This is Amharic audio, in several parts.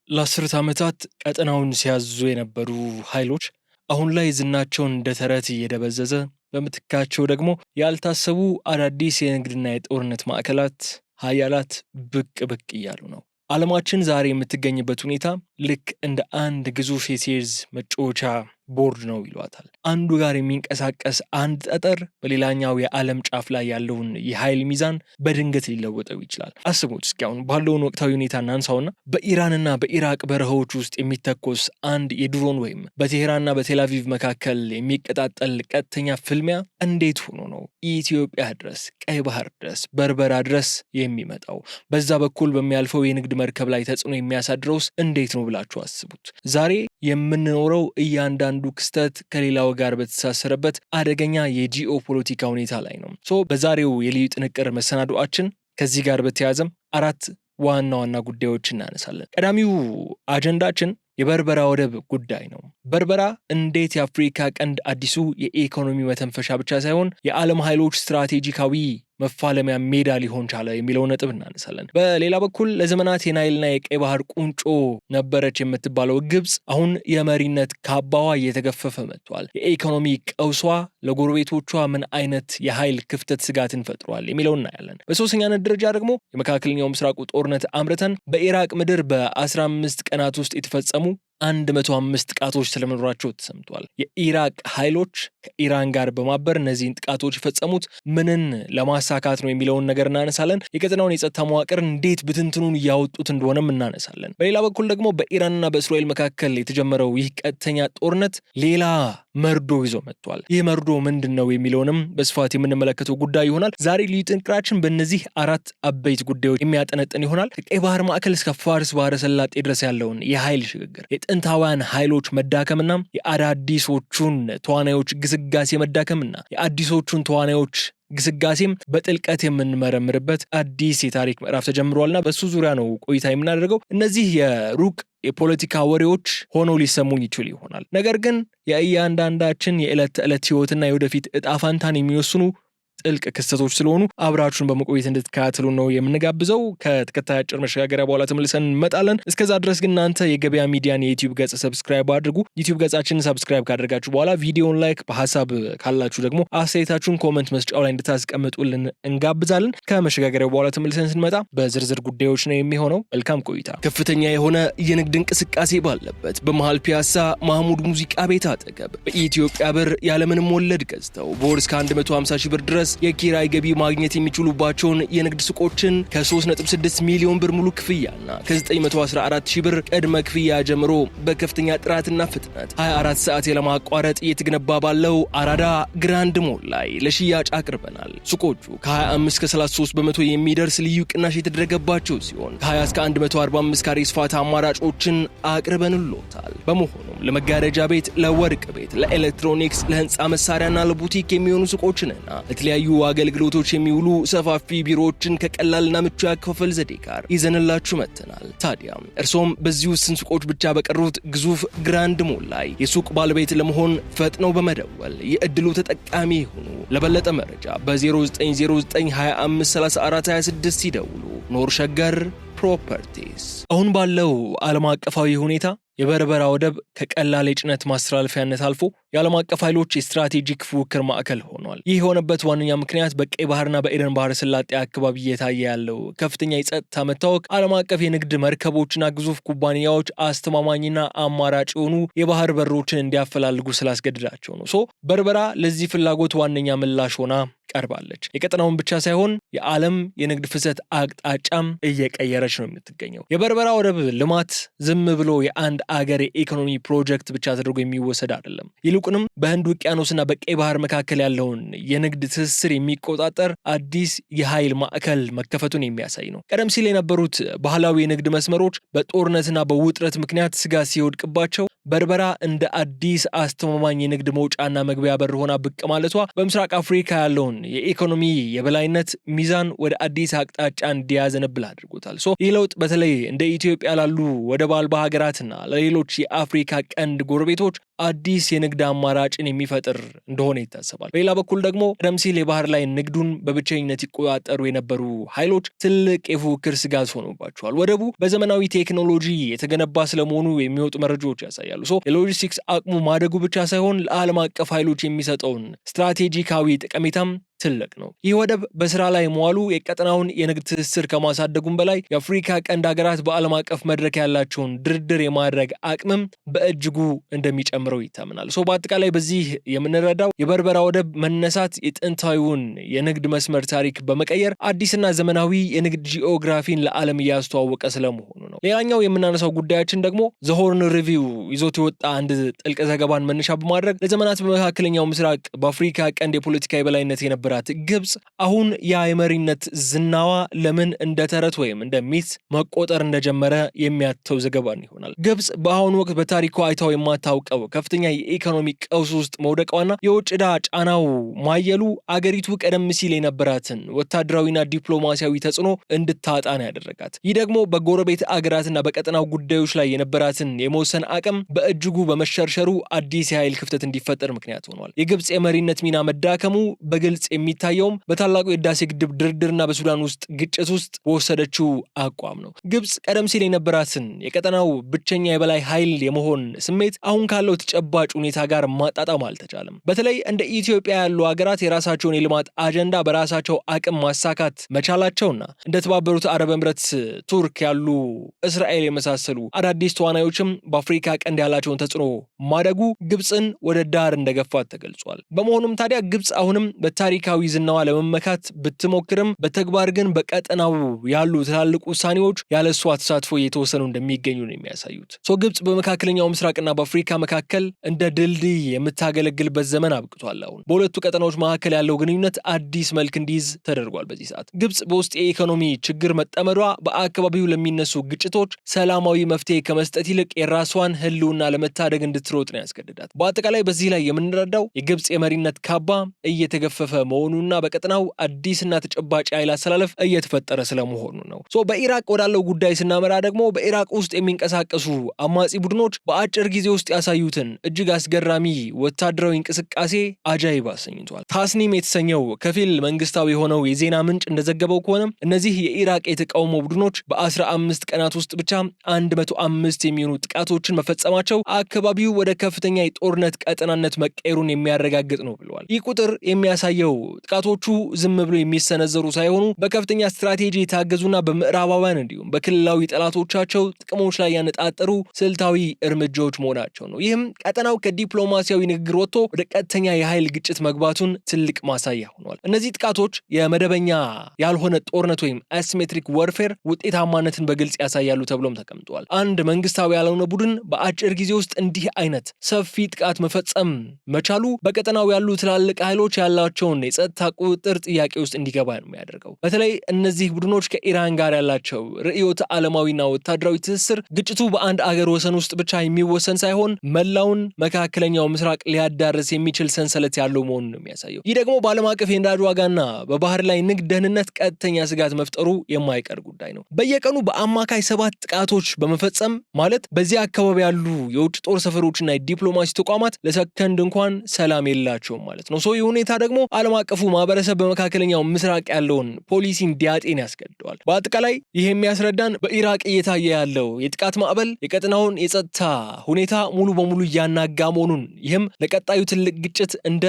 ለአስርት ዓመታት ቀጠናውን ሲያዙ የነበሩ ኃይሎች አሁን ላይ ዝናቸውን እንደ ተረት እየደበዘዘ በምትካቸው ደግሞ ያልታሰቡ አዳዲስ የንግድና የጦርነት ማዕከላት ሀያላት ብቅ ብቅ እያሉ ነው። ዓለማችን ዛሬ የምትገኝበት ሁኔታ ልክ እንደ አንድ ግዙፍ የሴዝ መጫወቻ ቦርድ ነው ይሏታል። አንዱ ጋር የሚንቀሳቀስ አንድ ጠጠር በሌላኛው የዓለም ጫፍ ላይ ያለውን የኃይል ሚዛን በድንገት ሊለወጠው ይችላል። አስቡት እስኪ አሁን ባለውን ወቅታዊ ሁኔታ እናንሳውና በኢራንና በኢራቅ በረሃዎች ውስጥ የሚተኮስ አንድ የድሮን ወይም በቴህራንና በቴልአቪቭ መካከል የሚቀጣጠል ቀጥተኛ ፍልሚያ እንዴት ሆኖ ነው ኢትዮጵያ ድረስ፣ ቀይ ባህር ድረስ፣ በርበራ ድረስ የሚመጣው? በዛ በኩል በሚያልፈው የንግድ መርከብ ላይ ተጽዕኖ የሚያሳድረውስ እንዴት ነው ብላችሁ አስቡት። ዛሬ የምንኖረው እያንዳንዱ ክስተት ከሌላው ጋር በተሳሰረበት አደገኛ የጂኦ ፖለቲካ ሁኔታ ላይ ነው። በዛሬው የልዩ ጥንቅር መሰናዶአችን ከዚህ ጋር በተያያዘም አራት ዋና ዋና ጉዳዮች እናነሳለን። ቀዳሚው አጀንዳችን የበርበራ ወደብ ጉዳይ ነው። በርበራ እንዴት የአፍሪካ ቀንድ አዲሱ የኢኮኖሚ መተንፈሻ ብቻ ሳይሆን የዓለም ኃይሎች ስትራቴጂካዊ መፋለሚያ ሜዳ ሊሆን ቻለ የሚለው ነጥብ እናነሳለን። በሌላ በኩል ለዘመናት የናይልና የቀይ ባህር ቁንጮ ነበረች የምትባለው ግብፅ አሁን የመሪነት ካባዋ እየተገፈፈ መጥቷል። የኢኮኖሚ ቀውሷ ለጎረቤቶቿ ምን አይነት የኃይል ክፍተት ስጋትን ፈጥሯል የሚለው እናያለን። በሶስተኛነት ደረጃ ደግሞ የመካከለኛው ምስራቁ ጦርነት አምርተን በኢራቅ ምድር በ15 ቀናት ውስጥ የተፈጸሙ 105 ጥቃቶች ስለመኖራቸው ተሰምቷል። የኢራቅ ኃይሎች ከኢራን ጋር በማበር እነዚህን ጥቃቶች የፈጸሙት ምንን ለማሳካት ነው የሚለውን ነገር እናነሳለን። የቀጠናውን የጸጥታ መዋቅር እንዴት ብትንትኑን እያወጡት እንደሆነም እናነሳለን። በሌላ በኩል ደግሞ በኢራንና በእስራኤል መካከል የተጀመረው ይህ ቀጥተኛ ጦርነት ሌላ መርዶ ይዞ መጥቷል። ይህ መርዶ ምንድን ነው የሚለውንም በስፋት የምንመለከተው ጉዳይ ይሆናል። ዛሬ ልዩ ጥንቅራችን በእነዚህ አራት አበይት ጉዳዮች የሚያጠነጥን ይሆናል። ከቀይ ባህር ማዕከል እስከ ፋርስ ባህረ ሰላጤ ድረስ ያለውን የኃይል ሽግግር፣ የጥንታውያን ኃይሎች መዳከምና የአዳዲሶቹን ተዋናዮች ግስጋሴ መዳከምና የአዲሶቹን ተዋናዮች ግስጋሴም በጥልቀት የምንመረምርበት አዲስ የታሪክ ምዕራፍ ተጀምሯልና በሱ ዙሪያ ነው ቆይታ የምናደርገው። እነዚህ የሩቅ የፖለቲካ ወሬዎች ሆነው ሊሰሙኝ ይችሉ ይሆናል። ነገር ግን የእያንዳንዳችን የዕለት ተዕለት ህይወትና የወደፊት እጣ ፋንታን የሚወስኑ ጥልቅ ክስተቶች ስለሆኑ አብራችሁን በመቆየት እንድትከታተሉ ነው የምንጋብዘው። ከተከታይ አጭር መሸጋገሪያ በኋላ ተመልሰን እንመጣለን። እስከዛ ድረስ ግን እናንተ የገበያ ሚዲያን የዩቲዩብ ገጽ ሰብስክራይብ አድርጉ። ዩቲዩብ ገጻችንን ሰብስክራይብ ካደረጋችሁ በኋላ ቪዲዮን ላይክ፣ በሐሳብ ካላችሁ ደግሞ አስተያየታችሁን ኮመንት መስጫው ላይ እንድታስቀምጡልን እንጋብዛለን። ከመሸጋገሪያው በኋላ ተመልሰን ስንመጣ በዝርዝር ጉዳዮች ነው የሚሆነው። መልካም ቆይታ። ከፍተኛ የሆነ የንግድ እንቅስቃሴ ባለበት በመሃል ፒያሳ ማህሙድ ሙዚቃ ቤት አጠገብ በኢትዮጵያ ብር ያለምንም ወለድ ገዝተው በወር እስከ 150 ሺህ ብር ድረስ የኪራይ ገቢ ማግኘት የሚችሉባቸውን የንግድ ሱቆችን ከ3.6 ሚሊዮን ብር ሙሉ ክፍያና ከ914 ሺህ ብር ቅድመ ክፍያ ጀምሮ በከፍተኛ ጥራትና ፍጥነት 24 ሰዓት ያለማቋረጥ እየተገነባ ባለው አራዳ ግራንድ ሞል ላይ ለሽያጭ አቅርበናል። ሱቆቹ ከ25 እስከ 33 በመቶ የሚደርስ ልዩ ቅናሽ የተደረገባቸው ሲሆን ከ20 እስከ 145 ካሬ ስፋት አማራጮችን አቅርበንሎታል። በመሆኑም ለመጋረጃ ቤት፣ ለወርቅ ቤት፣ ለኤሌክትሮኒክስ፣ ለህንፃ መሳሪያና ለቡቲክ የሚሆኑ ሱቆችንና ለተለያዩ አገልግሎቶች የሚውሉ ሰፋፊ ቢሮዎችን ከቀላልና ምቹ ያከፋፈል ዘዴ ጋር ይዘንላችሁ መጥተናል። ታዲያ እርሶም በዚህ ውስን ሱቆች ብቻ በቀሩት ግዙፍ ግራንድ ሞል ላይ የሱቅ ባለቤት ለመሆን ፈጥነው በመደወል የእድሉ ተጠቃሚ ይሁኑ። ለበለጠ መረጃ በ0909253426 ይደውሉ። ኖር ሸገር ፕሮፐርቲስ። አሁን ባለው ዓለም አቀፋዊ ሁኔታ የበርበራ ወደብ ከቀላል የጭነት ማስተላለፊያነት አልፎ የዓለም አቀፍ ኃይሎች የስትራቴጂክ ፉክክር ማዕከል ሆኗል። ይህ የሆነበት ዋነኛ ምክንያት በቀይ ባህርና በኤደን ባህረ ሰላጤ አካባቢ እየታየ ያለው ከፍተኛ የጸጥታ መታወቅ ዓለም አቀፍ የንግድ መርከቦችና ግዙፍ ኩባንያዎች አስተማማኝና አማራጭ የሆኑ የባህር በሮችን እንዲያፈላልጉ ስላስገድዳቸው ነው። በርበራ ለዚህ ፍላጎት ዋነኛ ምላሽ ሆና ቀርባለች። የቀጠናውን ብቻ ሳይሆን የዓለም የንግድ ፍሰት አቅጣጫም እየቀየረች ነው የምትገኘው። የበርበራ ወደብ ልማት ዝም ብሎ የአንድ አገር የኢኮኖሚ ፕሮጀክት ብቻ ተደርጎ የሚወሰድ አይደለም። ይልቁንም በህንድ ውቅያኖስና በቀይ ባህር መካከል ያለውን የንግድ ትስስር የሚቆጣጠር አዲስ የኃይል ማዕከል መከፈቱን የሚያሳይ ነው። ቀደም ሲል የነበሩት ባህላዊ የንግድ መስመሮች በጦርነትና በውጥረት ምክንያት ስጋት ሲወድቅባቸው በርበራ እንደ አዲስ አስተማማኝ የንግድ መውጫና መግቢያ በር ሆና ብቅ ማለቷ በምስራቅ አፍሪካ ያለውን የኢኮኖሚ የበላይነት ሚዛን ወደ አዲስ አቅጣጫ እንዲያዘነብል አድርጎታል። ይህ ለውጥ በተለይ እንደ ኢትዮጵያ ላሉ ወደብ አልባ ሀገራትና ለሌሎች የአፍሪካ ቀንድ ጎረቤቶች አዲስ የንግድ አማራጭን የሚፈጥር እንደሆነ ይታሰባል። በሌላ በኩል ደግሞ ቀደም ሲል የባህር ላይ ንግዱን በብቸኝነት ይቆጣጠሩ የነበሩ ኃይሎች ትልቅ የፉክክር ስጋት ሆኖባቸዋል። ወደቡ በዘመናዊ ቴክኖሎጂ የተገነባ ስለመሆኑ የሚወጡ መረጃዎች ያሳያሉ። የሎጂስቲክስ አቅሙ ማደጉ ብቻ ሳይሆን ለዓለም አቀፍ ኃይሎች የሚሰጠውን ስትራቴጂካዊ ጠቀሜታም ትልቅ ነው። ይህ ወደብ በስራ ላይ መዋሉ የቀጠናውን የንግድ ትስስር ከማሳደጉም በላይ የአፍሪካ ቀንድ ሀገራት በዓለም አቀፍ መድረክ ያላቸውን ድርድር የማድረግ አቅምም በእጅጉ እንደሚጨምረው ይታመናል። በአጠቃላይ በዚህ የምንረዳው የበርበራ ወደብ መነሳት የጥንታዊውን የንግድ መስመር ታሪክ በመቀየር አዲስና ዘመናዊ የንግድ ጂኦግራፊን ለዓለም እያስተዋወቀ ስለመሆኑ ነው። ሌላኛው የምናነሳው ጉዳያችን ደግሞ ዘሆርን ሪቪው ይዞት የወጣ አንድ ጥልቅ ዘገባን መነሻ በማድረግ ለዘመናት በመካከለኛው ምስራቅ በአፍሪካ ቀንድ የፖለቲካ የበላይነት የነበራት ግብጽ አሁን የመሪነት ዝናዋ ለምን እንደ ተረት ወይም እንደ ሚት መቆጠር እንደጀመረ የሚያተው ዘገባን ይሆናል። ግብጽ በአሁኑ ወቅት በታሪኳ አይታው የማታውቀው ከፍተኛ የኢኮኖሚ ቀውስ ውስጥ መውደቋና የውጭ ዕዳ ጫናው ማየሉ አገሪቱ ቀደም ሲል የነበራትን ወታደራዊና ዲፕሎማሲያዊ ተጽዕኖ እንድታጣ ነው ያደረጋት። ይህ ደግሞ በጎረቤት አገራትና በቀጠናው ጉዳዮች ላይ የነበራትን የመወሰን አቅም በእጅጉ በመሸርሸሩ አዲስ የኃይል ክፍተት እንዲፈጠር ምክንያት ሆኗል። የግብጽ የመሪነት ሚና መዳከሙ በግልጽ የሚታየውም በታላቁ የህዳሴ ግድብ ድርድርና በሱዳን ውስጥ ግጭት ውስጥ በወሰደችው አቋም ነው። ግብጽ ቀደም ሲል የነበራትን የቀጠናው ብቸኛ የበላይ ኃይል የመሆን ስሜት አሁን ካለው ተጨባጭ ሁኔታ ጋር ማጣጣም አልተቻለም። በተለይ እንደ ኢትዮጵያ ያሉ ሀገራት የራሳቸውን የልማት አጀንዳ በራሳቸው አቅም ማሳካት መቻላቸውና እንደ ተባበሩት አረብ ኤምሬት፣ ቱርክ ያሉ እስራኤል የመሳሰሉ አዳዲስ ተዋናዮችም በአፍሪካ ቀንድ ያላቸውን ተጽዕኖ ማደጉ ግብጽን ወደ ዳር እንደገፋት ተገልጿል። በመሆኑም ታዲያ ግብጽ አሁንም በታሪካዊ ዝናዋ ለመመካት ብትሞክርም በተግባር ግን በቀጠናው ያሉ ትላልቅ ውሳኔዎች ያለሷ ተሳትፎ እየተወሰኑ እንደሚገኙ ነው የሚያሳዩት። ግብጽ በመካከለኛው ምስራቅና በአፍሪካ መካከል እንደ ድልድይ የምታገለግልበት ዘመን አብቅቷል። አሁን በሁለቱ ቀጠናዎች መካከል ያለው ግንኙነት አዲስ መልክ እንዲይዝ ተደርጓል። በዚህ ሰዓት ግብጽ በውስጥ የኢኮኖሚ ችግር መጠመዷ በአካባቢው ለሚነሱ ግጭቶች ሰላማዊ መፍትሄ ከመስጠት ይልቅ የራሷን ህልውና ለመታደግ እንድትሮጥ ነው ያስገድዳት። በአጠቃላይ በዚህ ላይ የምንረዳው የግብጽ የመሪነት ካባ እየተገፈፈ መሆኑና በቀጠናው አዲስና ተጨባጭ ኃይል አሰላለፍ እየተፈጠረ ስለመሆኑ ነው። በኢራቅ ወዳለው ጉዳይ ስናመራ ደግሞ በኢራቅ ውስጥ የሚንቀሳቀሱ አማጺ ቡድኖች በአጭር ጊዜ ውስጥ ያሳዩትን እጅግ አስገራሚ ወታደራዊ እንቅስቃሴ አጃይብ አሰኝቷል። ታስኒም የተሰኘው ከፊል መንግስታዊ የሆነው የዜና ምንጭ እንደዘገበው ከሆነ እነዚህ የኢራቅ የተቃውሞ ቡድኖች በ15 ቀናት ውስጥ ብቻ 105 የሚሆኑ ጥቃቶችን መፈጸማቸው አካባቢው ወደ ከፍተኛ የጦርነት ቀጠናነት መቀየሩን የሚያረጋግጥ ነው ብለዋል። ይህ ቁጥር የሚያሳየው ጥቃቶቹ ዝም ብሎ የሚሰነዘሩ ሳይሆኑ በከፍተኛ ስትራቴጂ የታገዙና በምዕራባውያን እንዲሁም በክልላዊ ጠላቶቻቸው ጥቅሞች ላይ ያነጣጠሩ ስልታዊ እርምጃዎች መሆናቸው ነው። ይህም ቀጠናው ከዲፕሎማሲያዊ ንግግር ወጥቶ ወደ ቀጥተኛ የኃይል ግጭት መግባቱን ትልቅ ማሳያ ሆኗል። እነዚህ ጥቃቶች የመደበኛ ያልሆነ ጦርነት ወይም አሲሜትሪክ ወርፌር ውጤታማነትን በግልጽ ያሳያሉ ተብሎም ተቀምጠዋል። አንድ መንግስታዊ ያልሆነ ቡድን በአጭር ጊዜ ውስጥ እንዲህ አይነት ሰፊ ጥቃት መፈጸም መቻሉ በቀጠናው ያሉ ትላልቅ ኃይሎች ያላቸውን የጸጥታ ቁጥጥር ጥያቄ ውስጥ እንዲገባ ነው የሚያደርገው። በተለይ እነዚህ ቡድኖች ከኢራን ጋር ያላቸው ርዕዮተ ዓለማዊና ወታደራዊ ትስስር ግጭቱ በአንድ አገር ወሰን ውስጥ ብቻ የሚወሰን ሳይሆን መላውን መካከለኛው ምስራቅ ሊያዳርስ የሚችል ሰንሰለት ያለው መሆኑን ነው የሚያሳየው። ይህ ደግሞ በዓለም አቀፍ የነዳጅ ዋጋና በባህር ላይ ንግድ ደህንነት ቀጥተኛ ስጋት መፍጠሩ የማይቀር ጉዳይ ነው። በየቀኑ በአማካይ 7 ጥቃቶች በመፈጸም ማለት በዚህ አካባቢ ያሉ የውጭ ጦር ሰፈሮችና የዲፕሎማሲ ተቋማት ለሰከንድ እንኳን ሰላም የላቸውም ማለት ነው። ይህ ሁኔታ ደግሞ ዓለም አቀፉ ማህበረሰብ በመካከለኛው ምስራቅ ያለውን ፖሊሲ እንዲያጤን ያስገድደዋል። በአጠቃላይ ይህ የሚያስረዳን በኢራቅ እየታየ ያለው የጥቃት ማዕበል የቀጠናውን የጸጥታ ሁኔታ ሙሉ በሙሉ እያናጋ መሆኑን፣ ይህም ለቀጣዩ ትልቅ ግጭት እንደ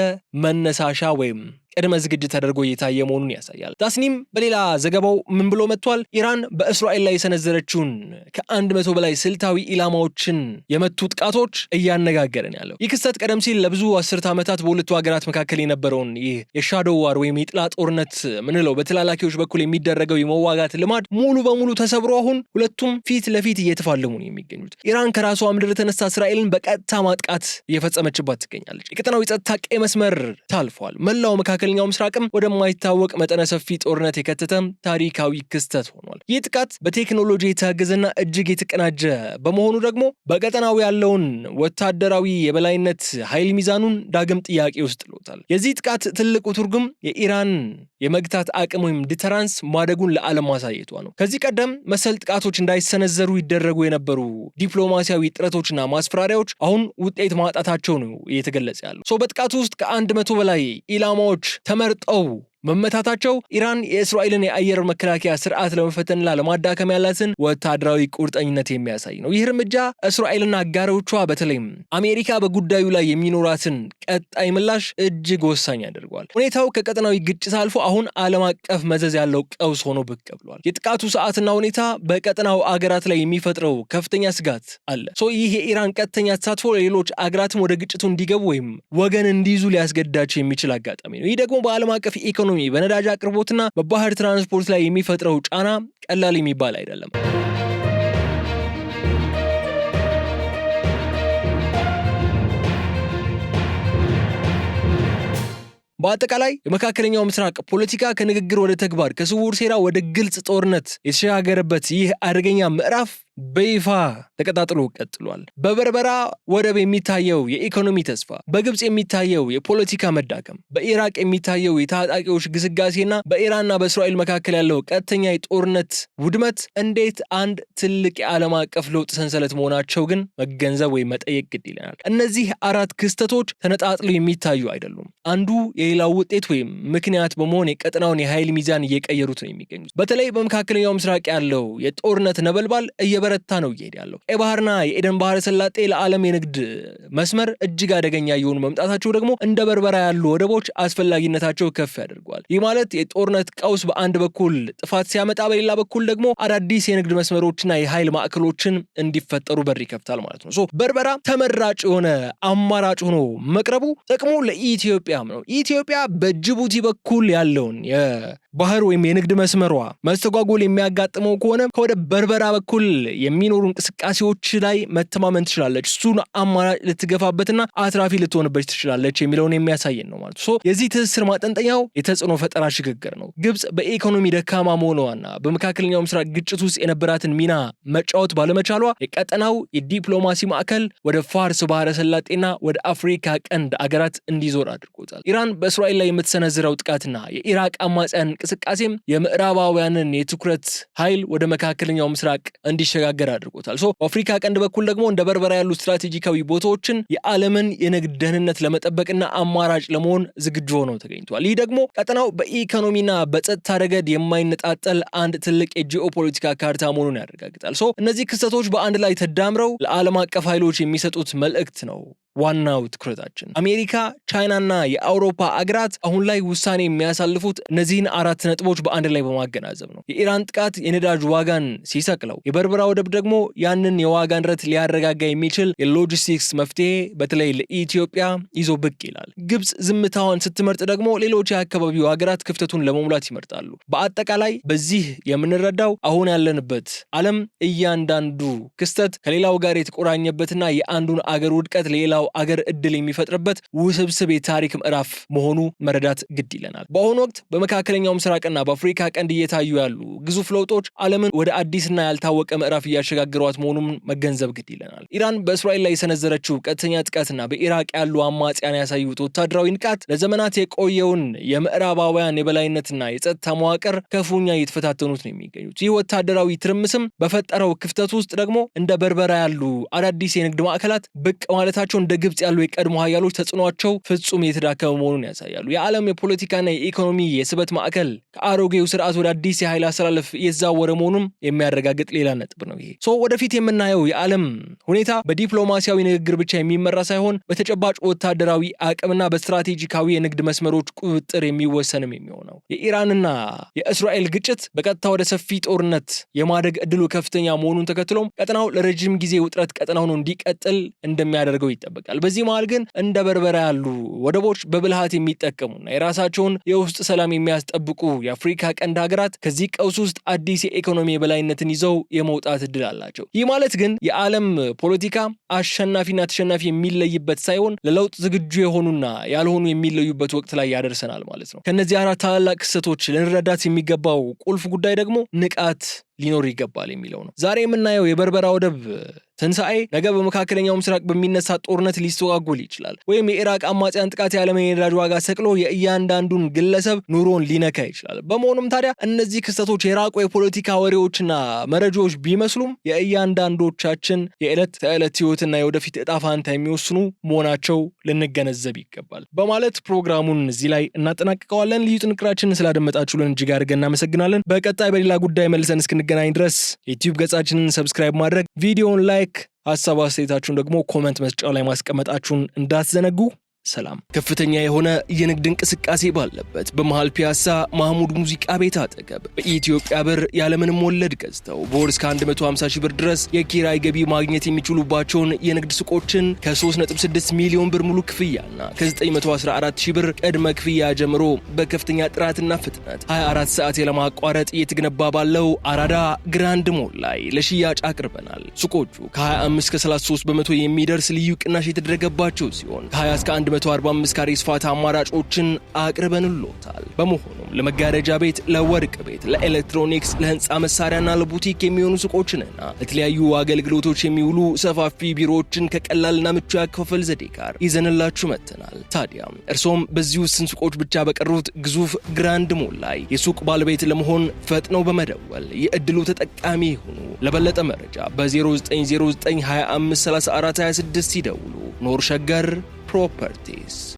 መነሳሻ ወይም ቅድመ ዝግጅት ተደርጎ እየታየ መሆኑን ያሳያል። ታስኒም በሌላ ዘገባው ምን ብሎ መጥቷል? ኢራን በእስራኤል ላይ የሰነዘረችውን ከ100 በላይ ስልታዊ ኢላማዎችን የመቱ ጥቃቶች እያነጋገረን ያለው ይህ ክስተት ቀደም ሲል ለብዙ አስርት ዓመታት በሁለቱ ሀገራት መካከል የነበረውን ይህ የሻዶው ዋር ወይም የጥላ ጦርነት ምንለው በተላላኪዎች በኩል የሚደረገው የመዋጋት ልማድ ሙሉ በሙሉ ተሰብሮ አሁን ሁለቱም ፊት ለፊት እየተፋለሙ ነው የሚገኙት። ኢራን ከራሷ ምድር ተነስታ እስራኤልን በቀጥታ ማጥቃት እየፈጸመችባት ትገኛለች። የቀጠናው የጸጥታ ቀይ መስመር ታልፏል። መላው መካከለኛው ምስራቅም ወደማይታወቅ መጠነ ሰፊ ጦርነት የከተተ ታሪካዊ ክስተት ሆኗል። ይህ ጥቃት በቴክኖሎጂ የታገዘና እጅግ የተቀናጀ በመሆኑ ደግሞ በቀጠናው ያለውን ወታደራዊ የበላይነት ኃይል ሚዛኑን ዳግም ጥያቄ ውስጥ ጥሎታል። የዚህ ጥቃት ትልቁ ትርጉም የኢራን የመግታት አቅም ወይም ዲተራንስ ማደጉን ለዓለም ማሳየቷ ነው። ከዚህ ቀደም መሰል ጥቃቶች እንዳይሰነዘሩ ይደረጉ የነበሩ ዲፕሎማሲያዊ ጥረቶችና ማስፈራሪያዎች አሁን ውጤት ማጣታቸው ነው እየተገለጸ ያለው። በጥቃቱ ውስጥ ከ100 በላይ ኢላማዎች ተመርጠው መመታታቸው ኢራን የእስራኤልን የአየር መከላከያ ስርዓት ለመፈተንና ለማዳከም ያላትን ወታደራዊ ቁርጠኝነት የሚያሳይ ነው። ይህ እርምጃ እስራኤልና አጋሮቿ በተለይም አሜሪካ በጉዳዩ ላይ የሚኖራትን ቀጣይ ምላሽ እጅግ ወሳኝ ያደርገዋል። ሁኔታው ከቀጠናዊ ግጭት አልፎ አሁን ዓለም አቀፍ መዘዝ ያለው ቀውስ ሆኖ ብቅ ብሏል። የጥቃቱ ሰዓትና ሁኔታ በቀጠናው አገራት ላይ የሚፈጥረው ከፍተኛ ስጋት አለ። ይህ የኢራን ቀጥተኛ ተሳትፎ ሌሎች አገራትም ወደ ግጭቱ እንዲገቡ ወይም ወገን እንዲይዙ ሊያስገድዳቸው የሚችል አጋጣሚ ነው። ይህ ደግሞ በዓለም አቀፍ ኢኮኖሚ በነዳጅ አቅርቦትና በባህር ትራንስፖርት ላይ የሚፈጥረው ጫና ቀላል የሚባል አይደለም። በአጠቃላይ የመካከለኛው ምስራቅ ፖለቲካ ከንግግር ወደ ተግባር፣ ከስውር ሴራ ወደ ግልጽ ጦርነት የተሸጋገረበት ይህ አደገኛ ምዕራፍ በይፋ ተቀጣጥሎ ቀጥሏል። በበርበራ ወደብ የሚታየው የኢኮኖሚ ተስፋ፣ በግብጽ የሚታየው የፖለቲካ መዳከም፣ በኢራቅ የሚታየው የታጣቂዎች ግስጋሴና በኢራንና በእስራኤል መካከል ያለው ቀጥተኛ የጦርነት ውድመት እንዴት አንድ ትልቅ የዓለም አቀፍ ለውጥ ሰንሰለት መሆናቸው ግን መገንዘብ ወይም መጠየቅ ግድ ይለናል። እነዚህ አራት ክስተቶች ተነጣጥሎ የሚታዩ አይደሉም። አንዱ የሌላው ውጤት ወይም ምክንያት በመሆን የቀጠናውን የኃይል ሚዛን እየቀየሩት ነው የሚገኙት። በተለይ በመካከለኛው ምስራቅ ያለው የጦርነት ነበልባል በረታ ነው እየሄደ ያለው። ቀይ ባህርና የኤደን ባህረ ሰላጤ ለዓለም የንግድ መስመር እጅግ አደገኛ የሆኑ መምጣታቸው ደግሞ እንደ በርበራ ያሉ ወደቦች አስፈላጊነታቸው ከፍ ያደርገዋል። ይህ ማለት የጦርነት ቀውስ በአንድ በኩል ጥፋት ሲያመጣ፣ በሌላ በኩል ደግሞ አዳዲስ የንግድ መስመሮችና የኃይል ማዕከሎችን እንዲፈጠሩ በር ይከፍታል ማለት ነው። በርበራ ተመራጭ የሆነ አማራጭ ሆኖ መቅረቡ ጥቅሙ ለኢትዮጵያም ነው። ኢትዮጵያ በጅቡቲ በኩል ያለውን የባህር ወይም የንግድ መስመሯ መስተጓጎል የሚያጋጥመው ከሆነ ከወደ በርበራ በኩል የሚኖሩ እንቅስቃሴዎች ላይ መተማመን ትችላለች። እሱን አማራጭ ልትገፋበትና አትራፊ ልትሆንበት ትችላለች የሚለውን የሚያሳየን ነው ማለት ነው። የዚህ ትስስር ማጠንጠኛው የተጽዕኖ ፈጠራ ሽግግር ነው። ግብጽ በኢኮኖሚ ደካማ መሆኗና በመካከለኛው ምስራቅ ግጭት ውስጥ የነበራትን ሚና መጫወት ባለመቻሏ የቀጠናው የዲፕሎማሲ ማዕከል ወደ ፋርስ ባህረ ሰላጤና ወደ አፍሪካ ቀንድ አገራት እንዲዞር አድርጎታል። ኢራን በእስራኤል ላይ የምትሰነዝረው ጥቃትና የኢራቅ አማጽያን እንቅስቃሴም የምዕራባውያንን የትኩረት ኃይል ወደ መካከለኛው ምስራቅ እንዲሸጋገር አድርጎታል። በአፍሪካ ቀንድ በኩል ደግሞ እንደ በርበራ ያሉ ስትራቴጂካዊ ቦታዎችን የዓለምን የንግድ ደህንነት ለመጠበቅና አማራጭ ለመሆን ዝግጁ ሆነው ተገኝቷል። ይህ ደግሞ ቀጠናው በኢኮኖሚና በጸጥታ ረገድ የማይነጣጠል አንድ ትልቅ የጂኦፖለቲካ ካርታ መሆኑን ያረጋግጣል። እነዚህ ክስተቶች በአንድ ላይ ተዳምረው ለዓለም አቀፍ ኃይሎች የሚሰጡት መልእክት ነው ዋናው ትኩረታችን። አሜሪካ፣ ቻይናና የአውሮፓ አገራት አሁን ላይ ውሳኔ የሚያሳልፉት እነዚህን አራት ነጥቦች በአንድ ላይ በማገናዘብ ነው። የኢራን ጥቃት የነዳጅ ዋጋን ሲሰቅለው፣ የበርበራ ወደብ ደግሞ ያንን የዋጋ ንረት ሊያረጋጋ የሚችል የሎጂስቲክስ መፍትሄ በተለይ ለኢትዮጵያ ይዞ ብቅ ይላል። ግብጽ ዝምታዋን ስትመርጥ ደግሞ ሌሎች የአካባቢው ሀገራት ክፍተቱን ለመሙላት ይመርጣሉ። በአጠቃላይ በዚህ የምንረዳው አሁን ያለንበት ዓለም እያንዳንዱ ክስተት ከሌላው ጋር የተቆራኘበትና የአንዱን አገር ውድቀት ሌላው አገር እድል የሚፈጥርበት ውስብስብ የታሪክ ምዕራፍ መሆኑ መረዳት ግድ ይለናል። በአሁኑ ወቅት በመካከለኛው ምስራቅና በአፍሪካ ቀንድ እየታዩ ያሉ ግዙፍ ለውጦች ዓለምን ወደ አዲስና ያልታወቀ ምዕራፍ እያሸጋግሯት መሆኑን መገንዘብ ግድ ይለናል። ኢራን በእስራኤል ላይ የሰነዘረችው ቀጥተኛ ጥቃትና በኢራቅ ያሉ አማጽያን ያሳዩት ወታደራዊ ንቃት ለዘመናት የቆየውን የምዕራባውያን የበላይነትና የጸጥታ መዋቅር ክፉኛ እየተፈታተኑት ነው የሚገኙት። ይህ ወታደራዊ ትርምስም በፈጠረው ክፍተት ውስጥ ደግሞ እንደ በርበራ ያሉ አዳዲስ የንግድ ማዕከላት ብቅ ማለታቸው እንደ ግብጽ ያሉ የቀድሞ ኃያሎች ተጽዕኖአቸው ፍጹም የተዳከመ መሆኑን ያሳያሉ። የዓለም የፖለቲካና የኢኮኖሚ የስበት ማዕከል ከአሮጌው ስርዓት ወደ አዲስ የኃይል አስተላለፍ እየተዛወረ መሆኑን የሚያረጋግጥ ሌላ ነጥብ ነው። ይሄ ወደፊት የምናየው የዓለም ሁኔታ በዲፕሎማሲያዊ ንግግር ብቻ የሚመራ ሳይሆን በተጨባጭ ወታደራዊ አቅምና በስትራቴጂካዊ የንግድ መስመሮች ቁጥጥር የሚወሰንም የሚሆነው። የኢራንና የእስራኤል ግጭት በቀጥታ ወደ ሰፊ ጦርነት የማደግ እድሉ ከፍተኛ መሆኑን ተከትሎም ቀጠናው ለረጅም ጊዜ ውጥረት ቀጠናው ነው እንዲቀጥል እንደሚያደርገው ይጠበቃል። በዚህ መሃል ግን እንደ በርበራ ያሉ ወደቦች በብልሃት የሚጠቀሙና የራሳቸውን የውስጥ ሰላም የሚያስጠብቁ የአፍሪካ ቀንድ ሀገራት ከዚህ ቀውስ ውስጥ አዲስ የኢኮኖሚ የበላይነትን ይዘው የመውጣት እድል አላቸው። ይህ ማለት ግን የዓለም ፖለቲካ አሸናፊና ተሸናፊ የሚለይበት ሳይሆን ለለውጥ ዝግጁ የሆኑና ያልሆኑ የሚለዩበት ወቅት ላይ ያደርሰናል ማለት ነው። ከነዚህ አራት ታላላቅ ክስተቶች ልንረዳት የሚገባው ቁልፍ ጉዳይ ደግሞ ንቃት ሊኖር ይገባል የሚለው ነው። ዛሬ የምናየው የበርበራ ወደብ ትንሣኤ ነገ በመካከለኛው ምስራቅ በሚነሳ ጦርነት ሊስተጓጎል ይችላል። ወይም የኢራቅ አማጽያን ጥቃት የዓለምን የነዳጅ ዋጋ ሰቅሎ የእያንዳንዱን ግለሰብ ኑሮን ሊነካ ይችላል። በመሆኑም ታዲያ እነዚህ ክስተቶች የራቁ የፖለቲካ ወሬዎችና መረጃዎች ቢመስሉም የእያንዳንዶቻችን የዕለት ተዕለት ሕይወትና የወደፊት ዕጣ ፋንታ የሚወስኑ መሆናቸው ልንገነዘብ ይገባል በማለት ፕሮግራሙን እዚህ ላይ እናጠናቅቀዋለን። ልዩ ጥንቅራችንን ስላደመጣችሁልን እጅግ አድርገን እናመሰግናለን። በቀጣይ በሌላ ጉዳይ መልሰን እስክንገናኝ ድረስ የዩቲዩብ ገጻችንን ሰብስክራይብ ማድረግ፣ ቪዲዮውን ላይክ፣ ሐሳብ አስተያየታችሁን ደግሞ ኮሜንት መስጫው ላይ ማስቀመጣችሁን እንዳትዘነጉ። ሰላም። ከፍተኛ የሆነ የንግድ እንቅስቃሴ ባለበት በመሃል ፒያሳ ማህሙድ ሙዚቃ ቤት አጠገብ በኢትዮጵያ ብር ያለምንም ወለድ ገዝተው በወር እስከ 150 ሺህ ብር ድረስ የኪራይ ገቢ ማግኘት የሚችሉባቸውን የንግድ ሱቆችን ከ3.6 ሚሊዮን ብር ሙሉ ክፍያና ከ914 ሺህ ብር ቅድመ ክፍያ ጀምሮ በከፍተኛ ጥራትና ፍጥነት 24 ሰዓት ያለማቋረጥ እየተገነባ ባለው አራዳ ግራንድ ሞል ላይ ለሽያጭ አቅርበናል። ሱቆቹ ከ25 እስከ 33 በመቶ የሚደርስ ልዩ ቅናሽ የተደረገባቸው ሲሆን ከ20 እስከ 145 ካሬ ስፋት አማራጮችን አቅርበንሎታል። በመሆኑም ለመጋረጃ ቤት፣ ለወርቅ ቤት፣ ለኤሌክትሮኒክስ፣ ለህንፃ መሳሪያና ለቡቲክ የሚሆኑ ሱቆችንና ለተለያዩ አገልግሎቶች የሚውሉ ሰፋፊ ቢሮዎችን ከቀላልና ምቹ ያከፋፈል ዘዴ ጋር ይዘንላችሁ መጥተናል። ታዲያ እርሶም በዚህ ውስን ሱቆች ብቻ በቀሩት ግዙፍ ግራንድ ሞል ላይ የሱቅ ባለቤት ለመሆን ፈጥነው በመደወል የእድሉ ተጠቃሚ ይሁኑ። ለበለጠ መረጃ በ0909253426 ይደውሉ። ኖር ሸገር Properties